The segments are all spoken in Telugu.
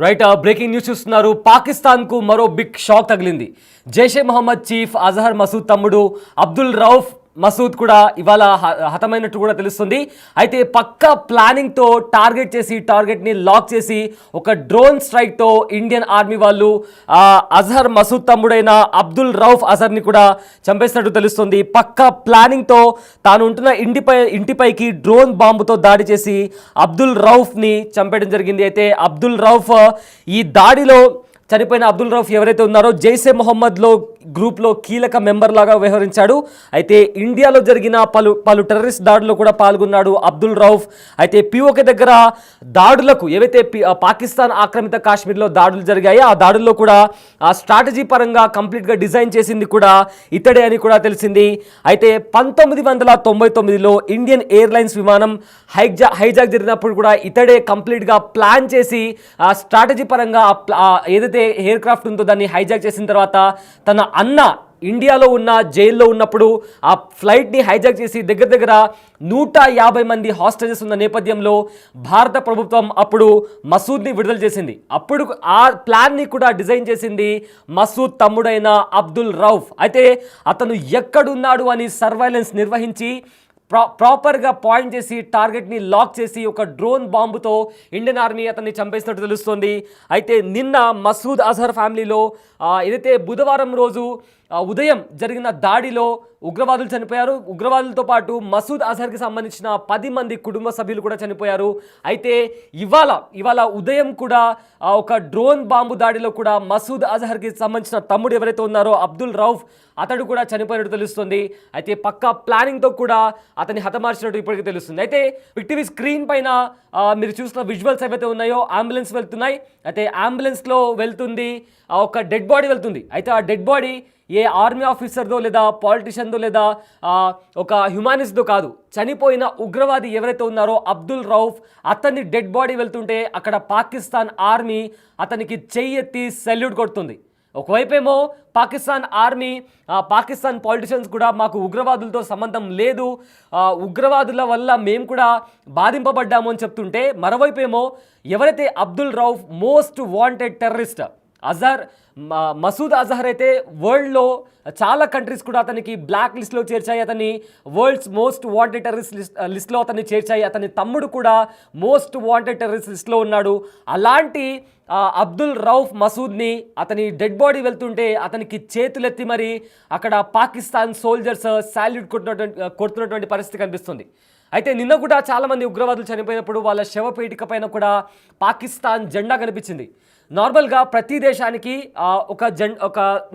రైట్ బ్రేకింగ్ న్యూస్ చూస్తున్నారు. పాకిస్తాన్కు మరో బిగ్ షాక్ తగిలింది. జైషే మహమ్మద్ చీఫ్ అజహర్ మసూద్ తమ్ముడు అబ్దుల్ రౌఫ్ మసూద్ కూడా ఇవాళ హతమైనట్టు కూడా తెలుస్తుంది. అయితే పక్కా ప్లానింగ్తో టార్గెట్ని లాక్ చేసి ఒక డ్రోన్ స్ట్రైక్తో ఇండియన్ ఆర్మీ వాళ్ళు అజహర్ మసూద్ తమ్ముడైన అబ్దుల్ రౌఫ్ అజహర్ని కూడా చంపేసినట్టు తెలుస్తుంది. పక్కా ప్లానింగ్తో తాను ఉంటున్న ఇంటిపైకి డ్రోన్ బాంబుతో దాడి చేసి అబ్దుల్ రౌఫ్ని చంపేయడం జరిగింది. అయితే అబ్దుల్ రౌఫ్ ఈ దాడిలో చనిపోయిన అబ్దుల్ రౌఫ్ ఎవరైతే ఉన్నారో జైషే మొహమ్మద్లో గ్రూప్లో కీలక మెంబర్ లాగా వ్యవహరించాడు. అయితే ఇండియాలో జరిగిన పలు టెర్రరిస్ట్ దాడుల్లో కూడా పాల్గొన్నాడు అబ్దుల్ రౌఫ్. అయితే పిఓకే దగ్గర దాడులకు ఏవైతే పాకిస్తాన్ ఆక్రమిత కాశ్మీర్లో దాడులు జరిగాయో ఆ దాడుల్లో కూడా ఆ స్ట్రాటజీ పరంగా కంప్లీట్గా డిజైన్ చేసింది కూడా ఇతడే అని కూడా తెలిసింది. అయితే 1999లో ఇండియన్ ఎయిర్లైన్స్ విమానం హైజాక్ జరిగినప్పుడు కూడా ఇతడే కంప్లీట్గా ప్లాన్ చేసి ఆ స్ట్రాటజీ పరంగా ఏదైతే ఎయిర్ క్రాఫ్ట్ ఉందో దాన్ని హైజాక్ చేసిన తర్వాత తన అన్న ఇండియాలో ఉన్న జైల్లో ఉన్నప్పుడు ఆ ఫ్లైట్ని హైజాక్ చేసి దగ్గర 150 మంది హాస్టేజెస్ ఉన్న నేపథ్యంలో భారత ప్రభుత్వం అప్పుడు మసూద్ని విడుదల చేసింది. అప్పుడు ఆ ప్లాన్ని కూడా డిజైన్ చేసింది మసూద్ తమ్ముడైన అబ్దుల్ రౌఫ్. అయితే అతను ఎక్కడున్నాడు అని సర్వైలెన్స్ నిర్వహించి ప్రాపర్గా పాయింట్ చేసి టార్గెట్ని లాక్ చేసి ఒక డ్రోన్ బాంబుతో ఇండియన్ ఆర్మీ అతన్ని చంపేసినట్టు తెలుస్తోంది. అయితే నిన్న మసూద్ అజహర్ ఫ్యామిలీలో ఏదైతే బుధవారం రోజు ఉదయం జరిగిన దాడిలో ఉగ్రవాదులు చనిపోయారు. ఉగ్రవాదులతో పాటు మసూద్ అజహర్కి సంబంధించిన 10 మంది కుటుంబ సభ్యులు కూడా చనిపోయారు. అయితే ఇవాళ ఉదయం కూడా ఒక డ్రోన్ బాంబు దాడిలో కూడా మసూద్ అజహర్కి సంబంధించిన తమ్ముడు ఎవరైతే ఉన్నారో అబ్దుల్ రౌఫ్ అతడు కూడా చనిపోయినట్టు తెలుస్తుంది. అయితే పక్కా ప్లానింగ్తో కూడా అతన్ని హతమార్చినట్టు ఇప్పటికీ తెలుస్తుంది. అయితే విక్టివి స్క్రీన్ పైన మీరు చూసిన విజువల్స్ ఏవైతే ఉన్నాయో అంబులెన్స్ వెళ్తున్నాయి. అయితే అంబులెన్స్లో వెళ్తుంది ఒక డెడ్ బాడీ వెళ్తుంది. అయితే ఆ డెడ్ బాడీ ఏ ఆర్మీ ఆఫీసర్దో లేదా పాలిటిషియన్దో లేదా ఒక హ్యుమానిస్ట్దో కాదు, చనిపోయిన ఉగ్రవాది ఎవరైతే ఉన్నారో అబ్దుల్ రౌఫ్ అతన్ని డెడ్ బాడీ వెళ్తుంటే అక్కడ పాకిస్తాన్ ఆర్మీ అతనికి చెయ్యెత్తి సెల్యూట్ కొడుతుంది. ఒకవైపేమో పాకిస్తాన్ ఆర్మీ పాకిస్తాన్ పాలిటిషియన్స్ కూడా మాకు ఉగ్రవాదులతో సంబంధం లేదు, ఉగ్రవాదుల వల్ల మేము కూడా బాధింపబడ్డాము అని చెప్తుంటే, మరోవైపేమో ఎవరైతే Abdul Rauf most wanted terrorist Masood Azhar అయితే వరల్డ్లో చాలా కంట్రీస్ కూడా అతనికి బ్లాక్ లిస్ట్లో చేర్చాయి, అతన్ని వరల్డ్స్ మోస్ట్ వాంటెడ్ టెర్రరిస్ట్ లిస్ట్లో అతన్ని చేర్చాయి. అతని తమ్ముడు కూడా మోస్ట్ వాంటెడ్ టెర్రరిస్ట్ లిస్ట్లో ఉన్నాడు. అలాంటి అబ్దుల్ రౌఫ్ మసూద్ని అతని డెడ్ బాడీ వెళ్తుంటే అతనికి చేతులెత్తి మరి అక్కడ పాకిస్తాన్ సోల్జర్స్ సాల్యూట్ కొడుతున్నటువంటి పరిస్థితి కనిపిస్తుంది. అయితే నిన్న కూడా చాలామంది ఉగ్రవాదులు చనిపోయినప్పుడు వాళ్ళ శవపేటిక పైన కూడా పాకిస్తాన్ జెండా కనిపించింది. నార్మల్గా ప్రతి దేశానికి ఒక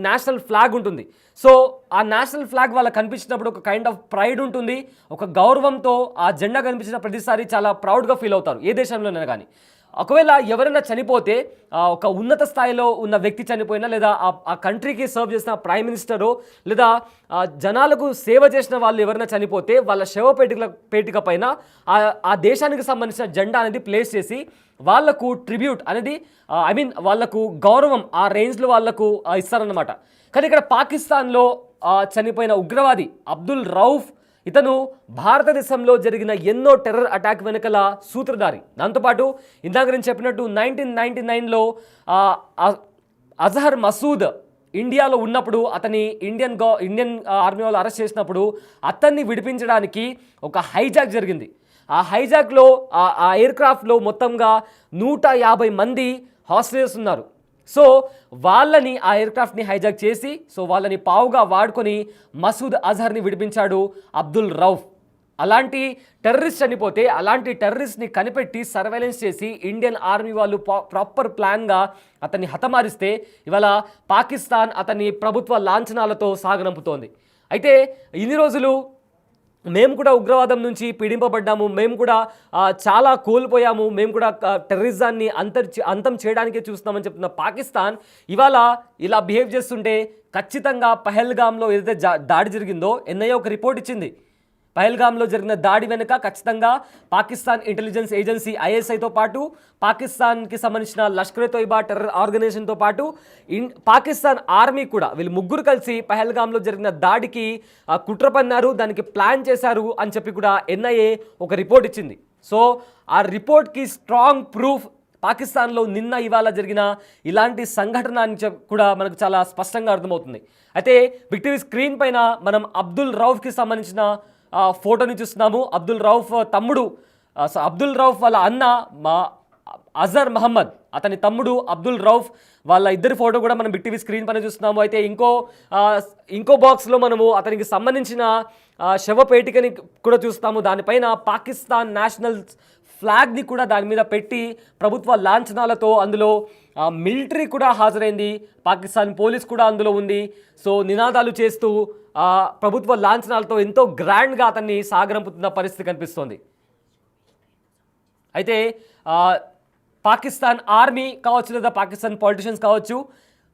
నేషనల్ ఫ్లాగ్ ఉంటుంది. సో ఆ నేషనల్ ఫ్లాగ్ వాళ్ళకి కనిపించినప్పుడు ఒక కైండ్ ఆఫ్ ప్రైడ్ ఉంటుంది, ఒక గౌరవంతో ఆ జెండా కనిపించిన ప్రతిసారి చాలా ప్రౌడ్గా ఫీల్ అవుతారు ఏ దేశంలోనైనా కానీ. ఒకవేళ ఎవరైనా చనిపోతే ఒక ఉన్నత స్థాయిలో ఉన్న వ్యక్తి చనిపోయినా లేదా ఆ కంట్రీకి సర్వ్ చేసిన ప్రైమ్ మినిస్టరు లేదా జనాలకు సేవ చేసిన వాళ్ళు ఎవరైనా చనిపోతే వాళ్ళ పేటిక పైన ఆ దేశానికి సంబంధించిన జెండా అనేది ప్లేస్ చేసి వాళ్లకు ట్రిబ్యూట్ అనేది వాళ్లకు గౌరవం ఆ రేంజ్లో వాళ్లకు ఇస్తారన్నమాట. కానీ ఇక్కడ పాకిస్తాన్లో చనిపోయిన ఉగ్రవాది అబ్దుల్ రౌఫ్ ఇతను భారతదేశంలో జరిగిన ఎన్నో టెర్రర్ అటాక్ వెనుకల సూత్రధారి. దాంతోపాటు ఇందాక నేను చెప్పినట్టు 1999లో అజహర్ మసూద్ ఇండియాలో ఉన్నప్పుడు అతని ఇండియన్ ఆర్మీ వాళ్ళు అరెస్ట్ చేసినప్పుడు అతన్ని విడిపించడానికి ఒక హైజాక్ జరిగింది. ఆ హైజాక్లో ఆ ఎయిర్ క్రాఫ్ట్లో మొత్తంగా 150 మంది హాస్టేజెస్ ఉన్నారు. సో వాళ్ళని ఆ ఎయిర్ క్రాఫ్ట్ని హైజాక్ చేసి వాళ్ళని పావుగా వాడుకొని మసూద్ అజహర్ని విడిపించాడు అబ్దుల్ రౌఫ్. అలాంటి టెర్రరిస్ట్ చనిపోతే అలాంటి టెర్రరిస్ట్ని కనిపెట్టి సర్వైలెన్స్ చేసి ఇండియన్ ఆర్మీ వాళ్ళు ప్రాపర్ ప్లాన్గా అతన్ని హతమారిస్తే ఇవాళ పాకిస్తాన్ అతన్ని ప్రభుత్వ లాంఛనాలతో సాగనంపుతోంది. అయితే ఇన్ని రోజులు మేము కూడా ఉగ్రవాదం నుంచి పీడింపబడ్డాము, మేము కూడా చాలా కోల్పోయాము, మేము కూడా టెర్రరిజాన్ని అంతం చేయడానికే చూస్తున్నామని చెప్తున్న పాకిస్తాన్ ఇవాళ ఇలా బిహేవ్ చేస్తుంటే ఖచ్చితంగా పహల్గామ్లో ఏదైతే దాడి జరిగిందో ఎన్ఐఏ ఒక రిపోర్ట్ ఇచ్చింది. పహల్గామ్లో జరిగిన దాడి వెనుక ఖచ్చితంగా పాకిస్తాన్ ఇంటెలిజెన్స్ ఏజెన్సీ ఐఎస్ఐతో పాటు పాకిస్తాన్కి సంబంధించిన లష్కర్-ఏ-తోయిబా టెర్రర్ ఆర్గనైజేషన్తో పాటు పాకిస్తాన్ ఆర్మీ కూడా వీళ్ళు ముగ్గురు కలిసి పహల్గామ్లో జరిగిన దాడికి కుట్ర పన్నారు, దానికి ప్లాన్ చేశారు అని చెప్పి కూడా ఎన్ఐఏ ఒక రిపోర్ట్ ఇచ్చింది. సో ఆ రిపోర్ట్కి స్ట్రాంగ్ ప్రూఫ్ పాకిస్తాన్లో నిన్న ఇవాళ జరిగిన ఇలాంటి సంఘటన అని కూడా మనకు చాలా స్పష్టంగా అర్థమవుతుంది. అయితే బిగ్ టీవీ స్క్రీన్ పైన మనం అబ్దుల్ రౌఫ్కి సంబంధించిన ఫోటోని చూస్తున్నాము. అబ్దుల్ రౌఫ్ తమ్ముడు, అబ్దుల్ రౌఫ్ వాళ్ళ అన్న అజర్ మహమ్మద్, అతని తమ్ముడు అబ్దుల్ రౌఫ్, వాళ్ళ ఇద్దరి ఫోటో కూడా మనం బిగ్ టీవీ స్క్రీన్ పైన చూస్తున్నాము. అయితే ఇంకో బాక్స్లో మనము అతనికి సంబంధించిన శవపేటికని కూడా చూస్తాము. దానిపైన పాకిస్తాన్ నేషనల్ ఫ్లాగ్ని కూడా దాని మీద పెట్టి ప్రభుత్వ లాంఛనాలతో, అందులో మిలిటరీ కూడా హాజరైంది, పాకిస్తాన్ పోలీస్ కూడా అందులో ఉంది. సో నినాదాలు చేస్తూ ప్రభుత్వ లాంఛనాలతో ఎంతో గ్రాండ్గా అతన్ని సాగరంపుతున్న పరిస్థితి కనిపిస్తోంది. అయితే పాకిస్తాన్ ఆర్మీ కావచ్చు లేదా పాకిస్తాన్ పొలిటీషియన్స్ కావచ్చు,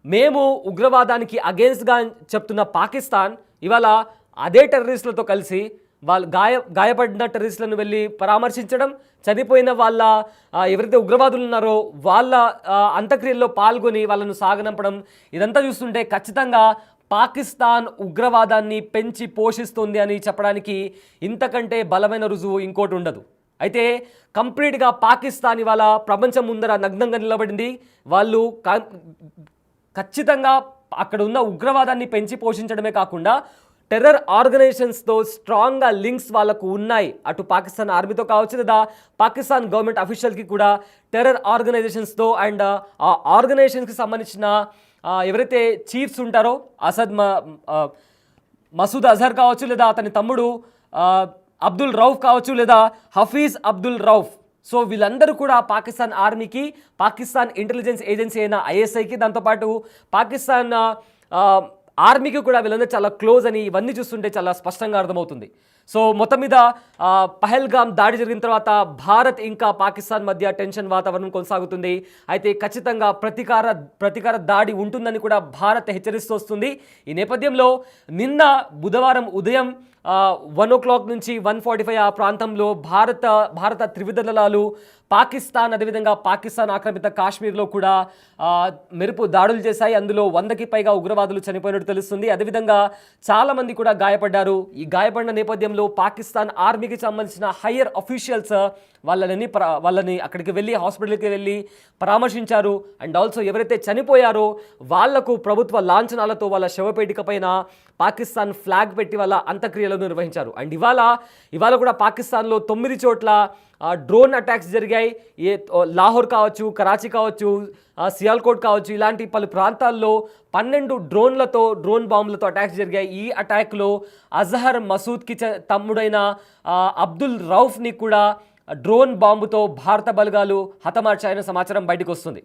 మేము ఉగ్రవాదానికి అగేన్స్ట్గా చెప్తున్న పాకిస్తాన్ ఇవాళ అదే టెర్రరిస్టులతో కలిసి వాళ్ళు గాయపడిన టెర్రరిస్టులను వెళ్ళి పరామర్శించడం, చనిపోయిన వాళ్ళ ఎవరైతే ఉగ్రవాదులు ఉన్నారో వాళ్ళ అంత్యక్రియల్లో పాల్గొని వాళ్ళను సాగనంపడం, ఇదంతా చూస్తుంటే ఖచ్చితంగా పాకిస్తాన్ ఉగ్రవాదాన్ని పెంచి పోషిస్తుంది అని చెప్పడానికి ఇంతకంటే బలమైన రుజువు ఇంకోటి ఉండదు. అయితే కంప్లీట్గా పాకిస్తాన్ ఇవాళ ప్రపంచం ముందర నగ్నంగా నిలబడింది. వాళ్ళు ఖచ్చితంగా అక్కడ ఉన్న ఉగ్రవాదాన్ని పెంచి పోషించడమే కాకుండా టెర్రర్ ఆర్గనైజేషన్స్తో స్ట్రాంగ్గా లింక్స్ వాళ్ళకు ఉన్నాయి. అటు పాకిస్తాన్ ఆర్మీతో కావచ్చు లేదా పాకిస్తాన్ గవర్నమెంట్ అఫీషియల్కి కూడా టెర్రర్ ఆర్గనైజేషన్స్తో అండ్ ఆ ఆర్గనైజేషన్స్కి సంబంధించిన ఎవరైతే చీఫ్స్ ఉంటారో మసూద్ అజహర్ కావచ్చు లేదా అతని తమ్ముడు అబ్దుల్ రౌఫ్ కావచ్చు లేదా హఫీజ్ అబ్దుల్ రౌఫ్, సో వీళ్ళందరూ కూడా పాకిస్తాన్ ఆర్మీకి, పాకిస్తాన్ ఇంటెలిజెన్స్ ఏజెన్సీ అయిన ఐఎస్ఐకి, దాంతోపాటు పాకిస్తాన్ ఆర్మీకి కూడా వీళ్ళందరూ చాలా క్లోజ్ అని ఇవన్నీ చూస్తుంటే చాలా స్పష్టంగా అర్థమవుతుంది. సో మొత్తం మీద పహల్గామ్ దాడి జరిగిన తర్వాత భారత్ ఇంకా పాకిస్తాన్ మధ్య టెన్షన్ వాతావరణం కొనసాగుతుంది. అయితే ఖచ్చితంగా ప్రతీకార దాడి ఉంటుందని కూడా భారత్ హెచ్చరిస్తూ వస్తుంది. ఈ నేపథ్యంలో నిన్న బుధవారం ఉదయం 1 o'clock నుంచి 1:45 ఆ ప్రాంతంలో భారత త్రివిధ దళాలు పాకిస్తాన్, అదేవిధంగా పాకిస్తాన్ ఆక్రమిత కాశ్మీర్లో కూడా మెరుపు దాడులు చేశాయి. అందులో 100కి పైగా ఉగ్రవాదులు చనిపోయినట్టు తెలుస్తుంది. అదేవిధంగా చాలామంది కూడా గాయపడ్డారు. ఈ గాయపడిన నేపథ్యంలో పాకిస్తాన్ ఆర్మీకి సంబంధించిన హయ్యర్ అఫీషియల్స్ వాళ్ళని అక్కడికి వెళ్ళి హాస్పిటల్కి వెళ్ళి పరామర్శించారు. అండ్ ఆల్సో ఎవరైతే చనిపోయారో వాళ్లకు ప్రభుత్వ లాంఛనాలతో వాళ్ళ శవపేటిక పైన పాకిస్తాన్ ఫ్లాగ్ పెట్టి వాళ్ళ అంత్యక్రియలను నిర్వహించారు. అండ్ ఇవాళ కూడా పాకిస్తాన్లో 9 చోట్ల డ్రోన్ అటాక్స్ జరిగాయి. లాహోర్ కావచ్చు, కరాచీ కావచ్చు, సియాల్కోట్ కావచ్చు, ఇలాంటి పలు ప్రాంతాల్లో 12 డ్రోన్ బాంబులతో అటాక్స్ జరిగాయి. ఈ అటాక్లో అజహర్ మసూద్కి తమ్ముడైన అబ్దుల్ రౌఫ్ని కూడా డ్రోన్ బాంబుతో భారత బలగాలు హతమార్చాయన్న సమాచారం బయటకు వస్తుంది.